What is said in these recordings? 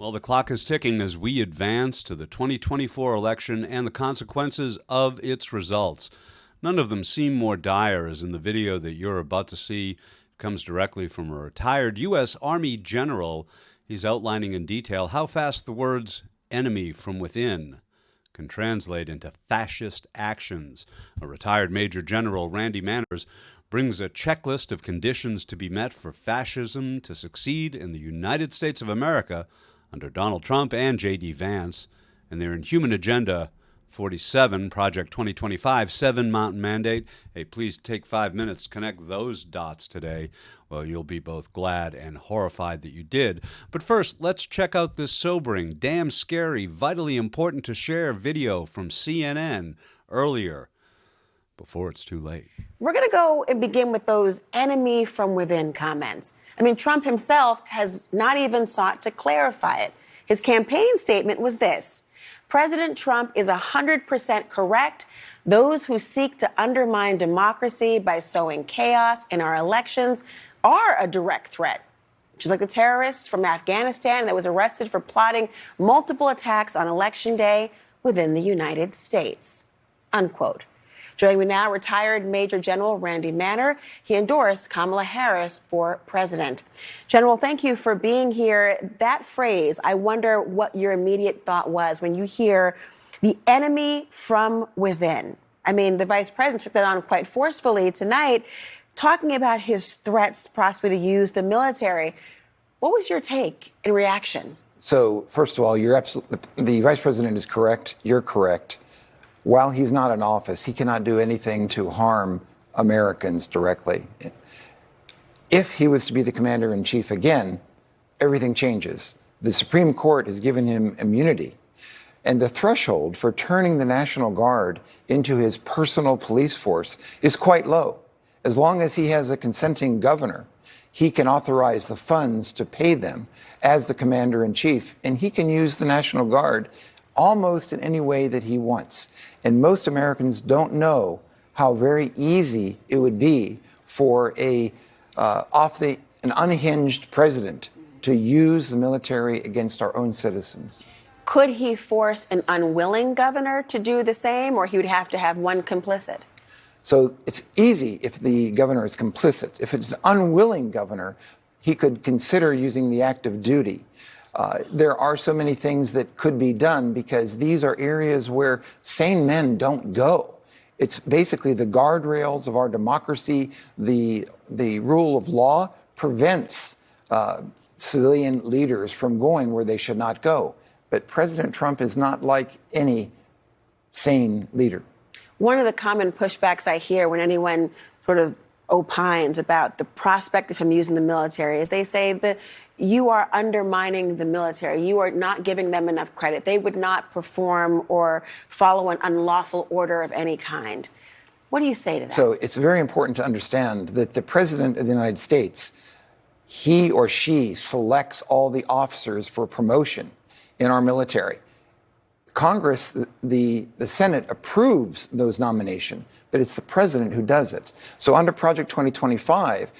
Well, the clock is ticking as we advance to the 2024 election and the consequences of its results. None of them seem more dire, as in the video that you're about to see. It comes directly from a retired U.S. Army general. He's outlining in detail how fast the words enemy from within can translate into fascist actions. A retired Major General, Randy Manners, brings a checklist of conditions to be met for fascism to succeed in the United States of America under Donald Trump and J.D. Vance, and their Inhuman Agenda 47, Project 2025, 7 Mountain Mandate. Hey, please take 5 minutes to connect those dots today. Well, you'll be both glad and horrified that you did. But first, let's check out this sobering, damn scary, vitally important to share video from CNN earlier, before it's too late. We're going to go and begin with those enemy from within comments. I mean, Trump himself has not even sought to clarify it. His campaign statement was this: President Trump is 100% correct. Those who seek to undermine democracy by sowing chaos in our elections are a direct threat. Just like the terrorists from Afghanistan that was arrested for plotting multiple attacks on Election Day within the United States. Unquote. Joining me now, retired Major General Randy Manners. He endorsed Kamala Harris for president. General, thank you for being here. That phrase, I wonder what your immediate thought was when you hear the enemy from within. I mean, the vice president took that on quite forcefully tonight, talking about his threats possibly to use the military. What was your take and reaction? So, first of all, the vice president is correct. You're correct. While he's not in office, he cannot do anything to harm Americans directly. If he was to be the commander-in-chief again, everything changes. The Supreme Court has given him immunity. And the threshold for turning the National Guard into his personal police force is quite low. As long as he has a consenting governor, he can authorize the funds to pay them as the commander-in-chief, and he can use the National Guard almost in any way that he wants. And most Americans don't know how very easy it would be for an unhinged president to use the military against our own citizens. Could he force an unwilling governor to do the same, or he would have to have one complicit? So it's easy if the governor is complicit. If it's an unwilling governor, he could consider using the active duty. There are so many things that could be done because these are areas where sane men don't go. It's basically the guardrails of our democracy. The rule of law prevents civilian leaders from going where they should not go. But President Trump is not like any sane leader. One of the common pushbacks I hear when anyone sort of opines about the prospect of him using the military is they say that you are undermining the military. You are not giving them enough credit. They would not perform or follow an unlawful order of any kind. What do you say to that? So it's very important to understand that the president of the United States, he or she selects all the officers for promotion in our military. Congress, the Senate approves those nominations, but it's the president who does it. So under Project 2025,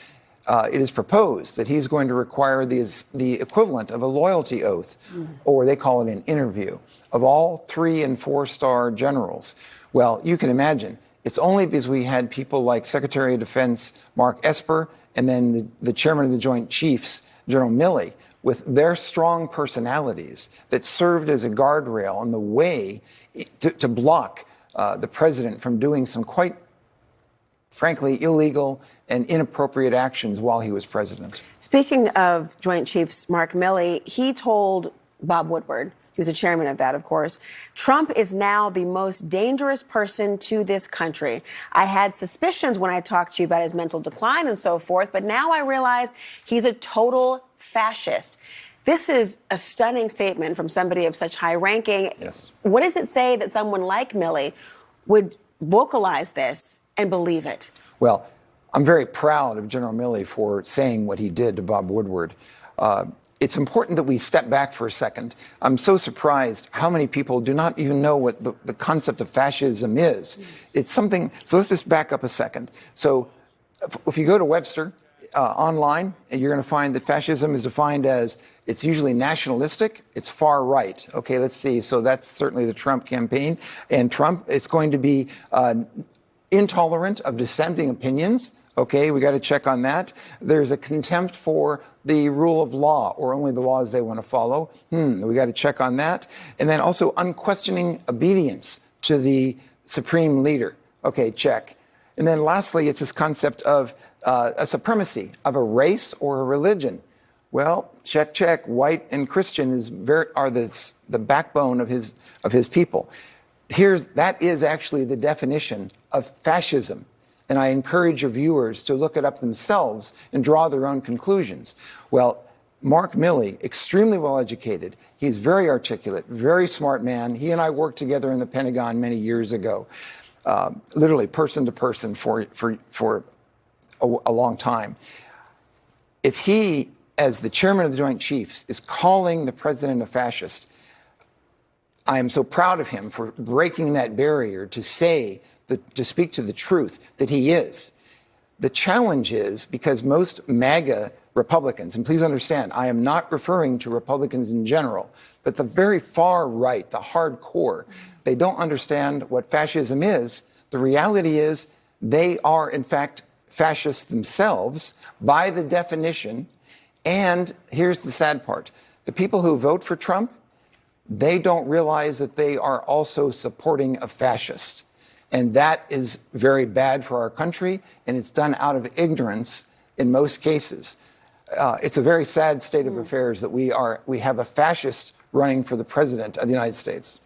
it is proposed that he's going to require the equivalent of a loyalty oath, or they call it an interview, of all 3- and 4-star generals. Well, you can imagine, it's only because we had people like Secretary of Defense Mark Esper and then the chairman of the Joint Chiefs, General Milley, with their strong personalities that served as a guardrail on the way to block the president from doing some quite frankly illegal and inappropriate actions while he was president. Speaking of Joint Chiefs Mark Milley, he told Bob Woodward, he was the chairman of that, of course, Trump is now the most dangerous person to this country. I had suspicions when I talked to you about his mental decline and so forth, but now I realize he's a total fascist. This is a stunning statement from somebody of such high ranking. Yes. What does it say that someone like Milley would vocalize this and believe it? Well, I'm very proud of General Milley for saying what he did to Bob Woodward. It's important that we step back for a second. I'm so surprised how many people do not even know what the concept of fascism is. It's something, so let's just back up a second. So if you go to Webster, online, and you're going to find that fascism is defined as it's usually nationalistic, it's far right. Okay, let's see. So that's certainly the Trump campaign. And Trump, it's going to be intolerant of dissenting opinions. Okay, we got to check on that. There's a contempt for the rule of law, or only the laws they want to follow. We got to check on that. And then also unquestioning obedience to the supreme leader. Okay, check. And then lastly, it's this concept of a supremacy of a race or a religion. Well, check, check. White and Christian are the backbone of his people. That is actually the definition of fascism. And I encourage your viewers to look it up themselves and draw their own conclusions. Well, Mark Milley, extremely well educated. He's very articulate, very smart man. He and I worked together in the Pentagon many years ago, literally person to person for a long time. If he, as the chairman of the Joint Chiefs, is calling the president a fascist, I am so proud of him for breaking that barrier to speak to the truth that he is. The challenge is because most MAGA Republicans, and please understand, I am not referring to Republicans in general, but the very far right, the hardcore, they don't understand what fascism is. The reality is they are, in fact, fascists themselves by the definition. And here's the sad part. The people who vote for Trump, they don't realize that they are also supporting a fascist. And that is very bad for our country, and it's done out of ignorance in most cases. It's a very sad state of affairs that we have a fascist running for the president of the United States.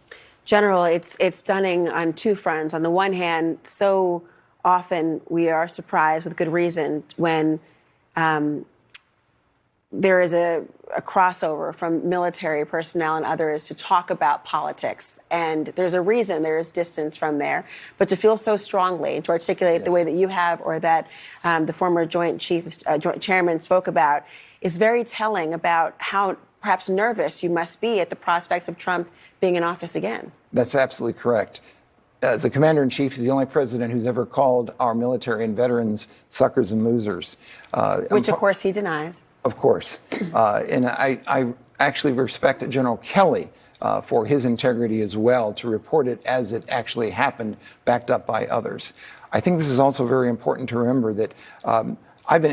General, it's stunning on two fronts. On the one hand, so often we are surprised with good reason when there is a crossover from military personnel and others to talk about politics. And there's a reason there is distance from there. But to feel so strongly, to articulate the way that you have, or that the former Joint Chairman spoke about, is very telling about how perhaps nervous you must be at the prospects of Trump being in office again. That's absolutely correct. As a commander-in-chief, he's the only president who's ever called our military and veterans suckers and losers. Which, of course, he denies. Of course. And I actually respect General Kelly for his integrity as well, to report it as it actually happened, backed up by others. I think this is also very important to remember that I'm been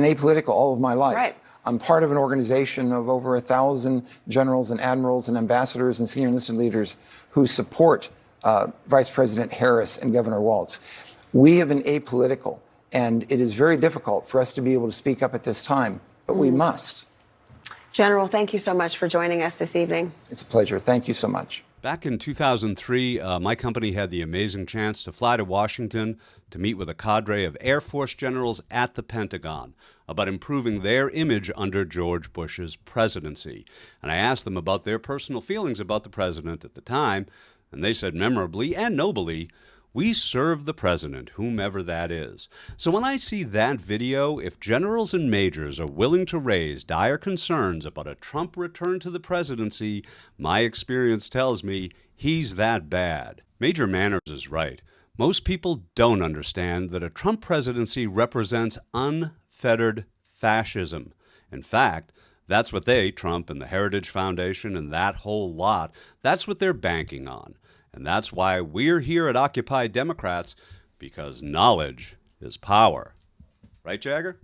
apolitical all of my life. Right. I'm part of an organization of over 1,000 generals and admirals and ambassadors and senior enlisted leaders who support Vice President Harris and Governor Walz. We have been apolitical, and it is very difficult for us to be able to speak up at this time, but we must. General, thank you so much for joining us this evening. It's a pleasure. Thank you so much. Back in 2003, my company had the amazing chance to fly to Washington to meet with a cadre of Air Force generals at the Pentagon about improving their image under George Bush's presidency. And I asked them about their personal feelings about the president at the time, and they said memorably and nobly, "We serve the president, whomever that is." So when I see that video, if generals and majors are willing to raise dire concerns about a Trump return to the presidency, my experience tells me he's that bad. Major Manners is right. Most people don't understand that a Trump presidency represents unfettered fascism. In fact, that's what Trump and the Heritage Foundation and that whole lot, that's what they're banking on. And that's why we're here at Occupy Democrats, because knowledge is power. Right, Jagger?